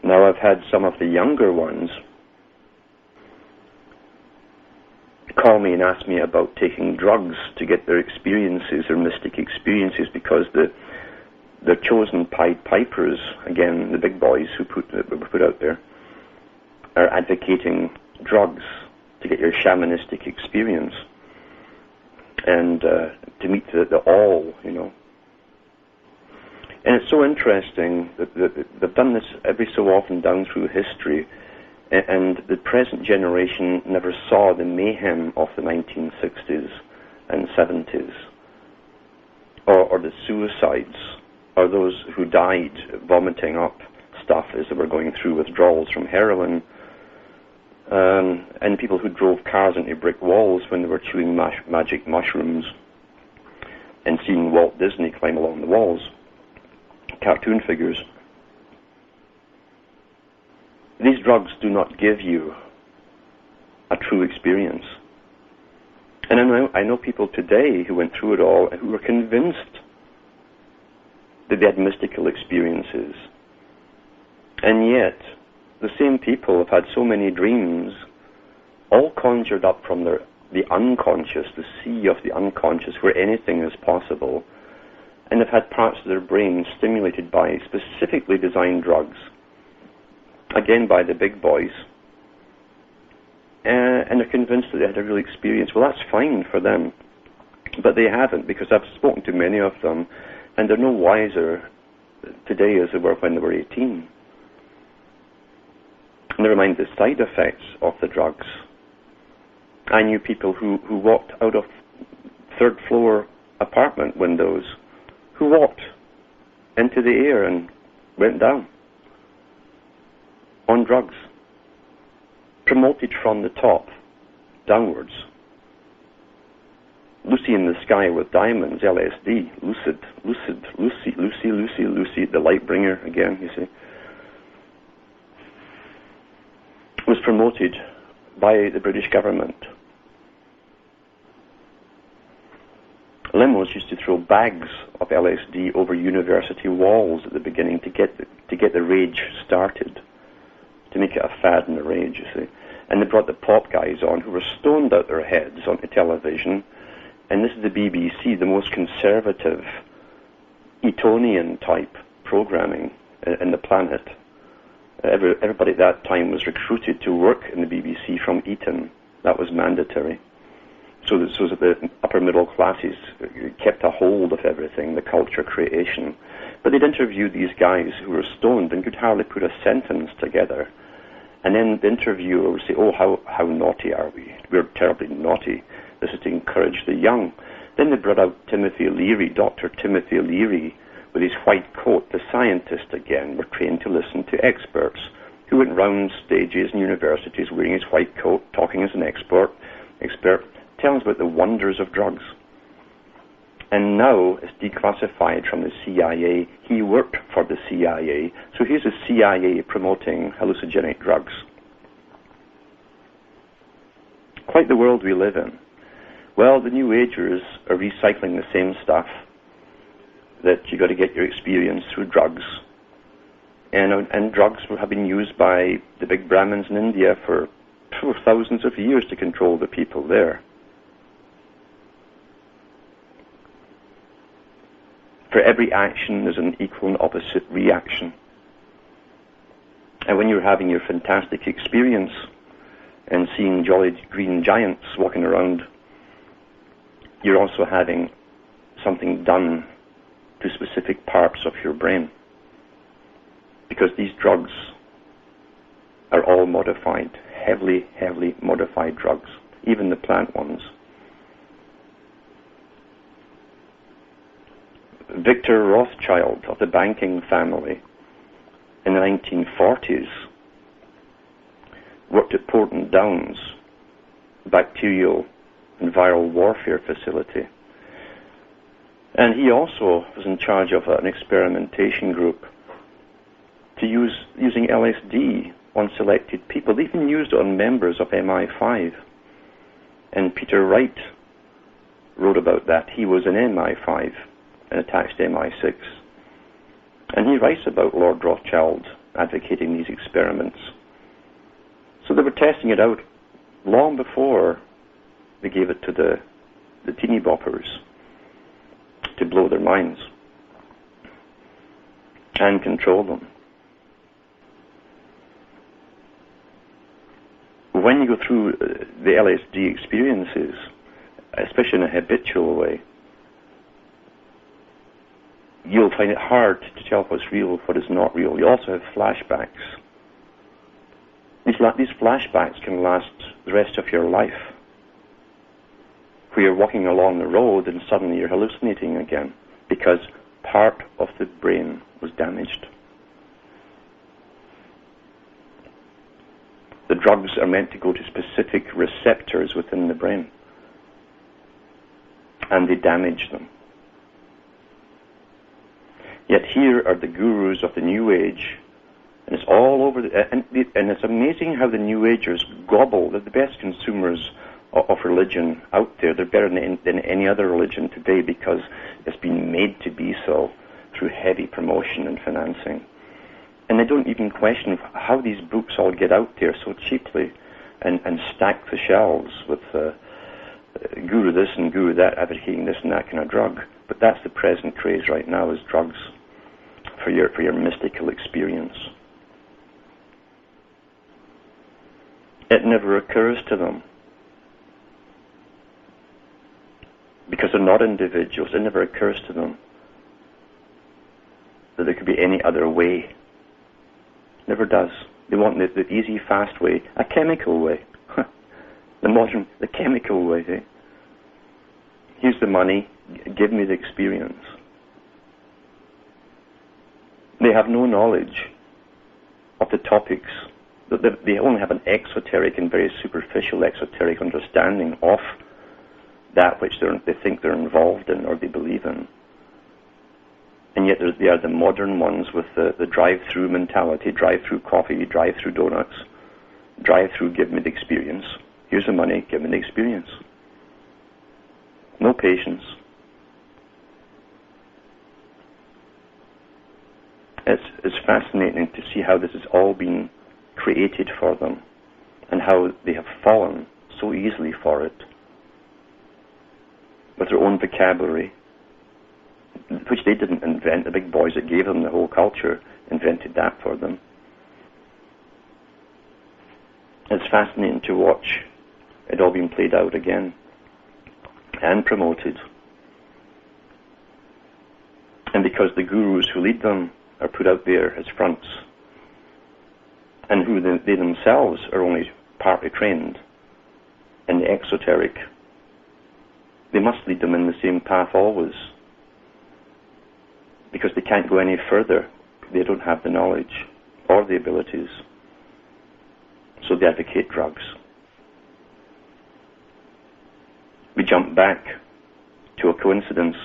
Now, I've had some of the younger ones call me and ask me about taking drugs to get their experiences, their mystic experiences, because the chosen Pied Pipers, again, the big boys who were put out there, are advocating drugs to get your shamanistic experience and to meet the all, you know. And it's so interesting that they've done this every so often down through history, and the present generation never saw the mayhem of the 1960s and 70s, or the suicides, or those who died vomiting up stuff as they were going through withdrawals from heroin, and people who drove cars into brick walls when they were chewing magic mushrooms and seeing Walt Disney climb along the walls, cartoon figures. These drugs do not give you a true experience. And I know people today who went through it all and who were convinced that they had mystical experiences. And yet, the same people have had so many dreams, all conjured up from the unconscious, the sea of the unconscious, where anything is possible, and have had parts of their brain stimulated by specifically designed drugs, again by the big boys, and they're convinced that they had a real experience. Well, that's fine for them, but they haven't, because I've spoken to many of them, and they're no wiser today as they were when they were 18. Never mind the side effects of the drugs. I knew people who walked out of third-floor apartment windows, who walked into the air and went down on drugs, promoted from the top downwards. Lucy in the Sky with Diamonds, LSD, Lucy, the light bringer again, you see, was promoted by the British government. Limos used to throw bags of LSD over university walls at the beginning to get the rage started, to make it a fad and a rage, you see. And they brought the pop guys on who were stoned out their heads onto television. And this is the BBC, the most conservative Etonian type programming in the planet. Everybody at that time was recruited to work in the BBC from Eton. That was mandatory. So that the upper middle classes kept a hold of everything, the culture creation. But they'd interview these guys who were stoned and could hardly put a sentence together. And then the interviewer would say, oh, how naughty are we? We're terribly naughty. This is to encourage the young. Then they brought out Timothy Leary, Dr. Timothy Leary, with his white coat. The scientists, again, were trained to listen to experts who went round stages and universities wearing his white coat, talking as an expert, telling us about the wonders of drugs. And now it's declassified from the CIA. He worked for the CIA. So here's the CIA promoting hallucinogenic drugs. Quite the world we live in. Well, the New Agers are recycling the same stuff, that you got to get your experience through drugs. And drugs have been used by the big Brahmins in India for thousands of years to control the people there. For every action, there's an equal and opposite reaction. And when you're having your fantastic experience and seeing jolly green giants walking around, you're also having something done to specific parts of your brain. Because these drugs are all modified, heavily modified drugs, even the plant ones. Victor Rothschild of the banking family in the 1940s worked at Porton Downs, bacterial and viral warfare facility. And he also was in charge of an experimentation group to using LSD on selected people. They even used it on members of MI5. And Peter Wright wrote about that. He was in MI5 and attached to MI6. And he writes about Lord Rothschild advocating these experiments. So they were testing it out long before they gave it to the teeny boppers to blow their minds and control them. When you go through the LSD experiences, especially in a habitual way, you'll find it hard to tell what's real, what is not real. You also have flashbacks. These flashbacks can last the rest of your life, where you're walking along the road and suddenly you're hallucinating again because part of the brain was damaged. The drugs are meant to go to specific receptors within the brain, and they damage them. Yet here are the gurus of the New Age, and it's all over, and it's amazing how the New Agers gobble. They're the best consumers of religion out there. They're better than any other religion today because it's been made to be so through heavy promotion and financing. And they don't even question how these books all get out there so cheaply and stack the shelves with guru this and guru that advocating this and that kind of drug. But that's the present craze right now, is drugs for your mystical experience. It never occurs to them, because they're not individuals, it never occurs to them that there could be any other way. Never does. They want the easy, fast way, a chemical way. The chemical way. Eh? Here's the money, give me the experience. They have no knowledge of the topics. They only have an exoteric and very superficial exoteric understanding of that which they think they're involved in or they believe in. And yet they are the modern ones with the drive-through mentality, drive-through coffee, drive-through donuts, drive-through give me the experience. Here's the money, give me the experience. No patience. It's fascinating to see how this has all been created for them and how they have fallen so easily for it with their own vocabulary, which they didn't invent. The big boys that gave them the whole culture invented that for them. It's fascinating to watch it all being played out again and promoted. And because the gurus who lead them are put out there as fronts, and who they themselves are only partly trained in the exoteric, they must lead them in the same path always, because they can't go any further. They don't have the knowledge or the abilities, so they advocate drugs. We jump back to a coincidence,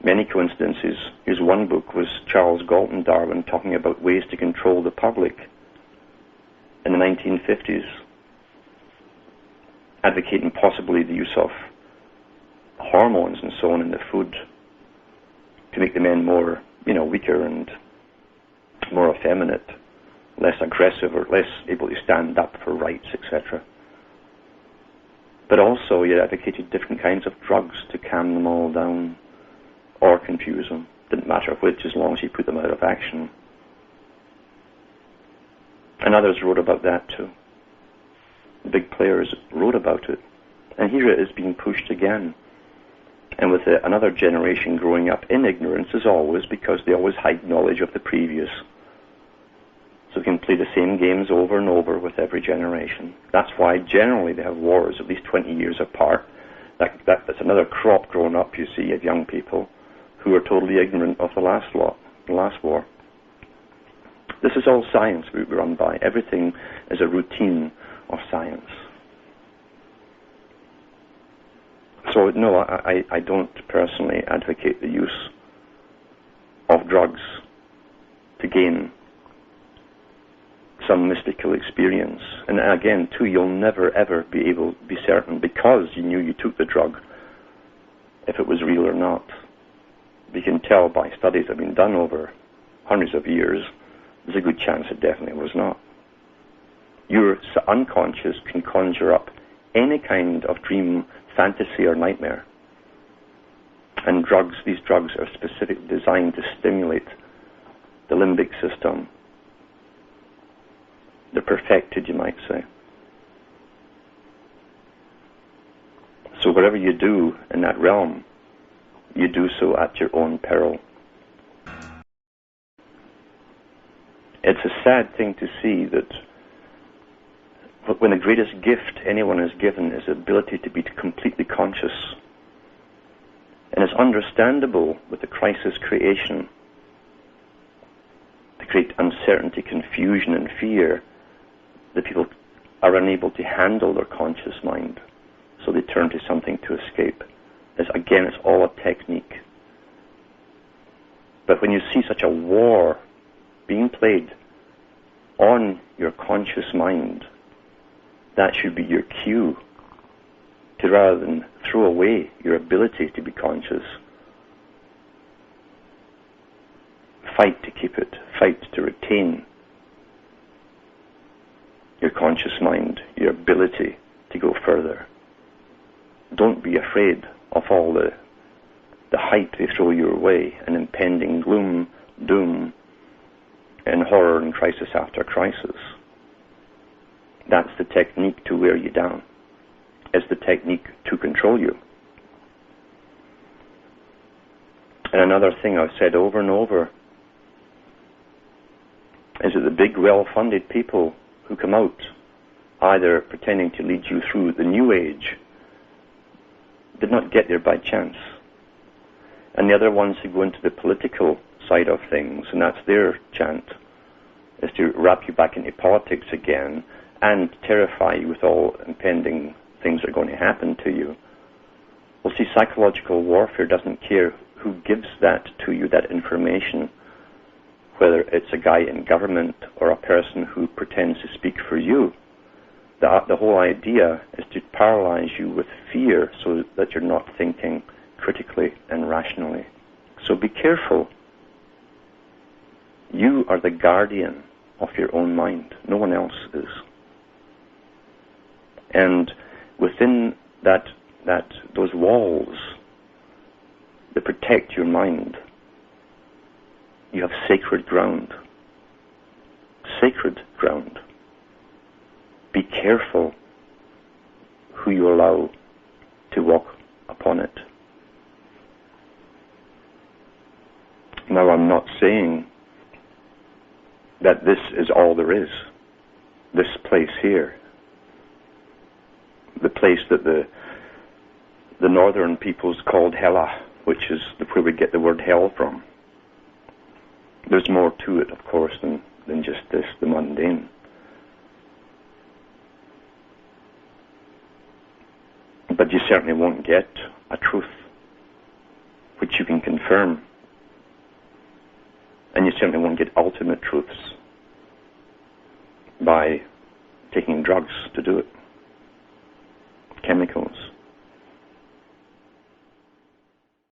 many coincidences. Here's one book, was Charles Galton Darwin talking about ways to control the public in the 1950s, advocating possibly the use of hormones and so on in the food to make the men more, weaker and more effeminate, less aggressive or less able to stand up for rights, etc. But also he advocated different kinds of drugs to calm them all down or confuse them. Didn't matter which, as long as he put them out of action. And others wrote about that too. The big players wrote about it. And here it is being pushed again. And with another generation growing up in ignorance, as always, because they always hide knowledge of the previous. So they can play the same games over and over with every generation. That's why generally they have wars at least 20 years apart. That's another crop growing up, you see, of young people who are totally ignorant of the last war. This is all science we run by. Everything is a routine of science. So no, I don't personally advocate the use of drugs to gain some mystical experience. And again, too, you'll never ever be able to be certain, because you knew you took the drug, if it was real or not. You can tell by studies that have been done over hundreds of years there's a good chance it definitely was not. Your unconscious can conjure up any kind of dream, fantasy, or nightmare. And these drugs are specifically designed to stimulate the limbic system. They're perfected, you might say. So whatever you do in that realm, you do so at your own peril. It's a sad thing to see that when the greatest gift anyone is given is the ability to be completely conscious. And it's understandable with the crisis creation to create uncertainty, confusion, and fear that people are unable to handle their conscious mind. So they turn to something to escape. Again, it's all a technique. But when you see such a war being played on your conscious mind, that should be your cue to, rather than throw away your ability to be conscious, fight to keep it, fight to retain your conscious mind, your ability to go further. Don't be afraid of all the hype they throw your way, and impending gloom, doom, and horror and crisis after crisis. That's the technique to wear you down. It's the technique to control you. And another thing I've said over and over is that the big, well-funded people who come out, either pretending to lead you through the New Age, did not get there by chance. And the other ones who go into the political side of things, and that's their chant, is to wrap you back into politics again and terrify you with all impending things that are going to happen to you. Well, see, psychological warfare doesn't care who gives that to you, that information, whether it's a guy in government or a person who pretends to speak for you. The whole idea is to paralyze you with fear so that you're not thinking critically and rationally. So be careful. You are the guardian of your own mind. No one else is. And within those walls that protect your mind, you have sacred ground. Sacred ground. Be careful who you allow to walk upon it. Now, I'm not saying that this is all there is. This place here. The place that the northern peoples called Hela, which is where we get the word hell from. There's more to it, of course, than just this, the mundane. But you certainly won't get a truth which you can confirm. And you certainly won't get ultimate truths by taking drugs to do it. Chemicals.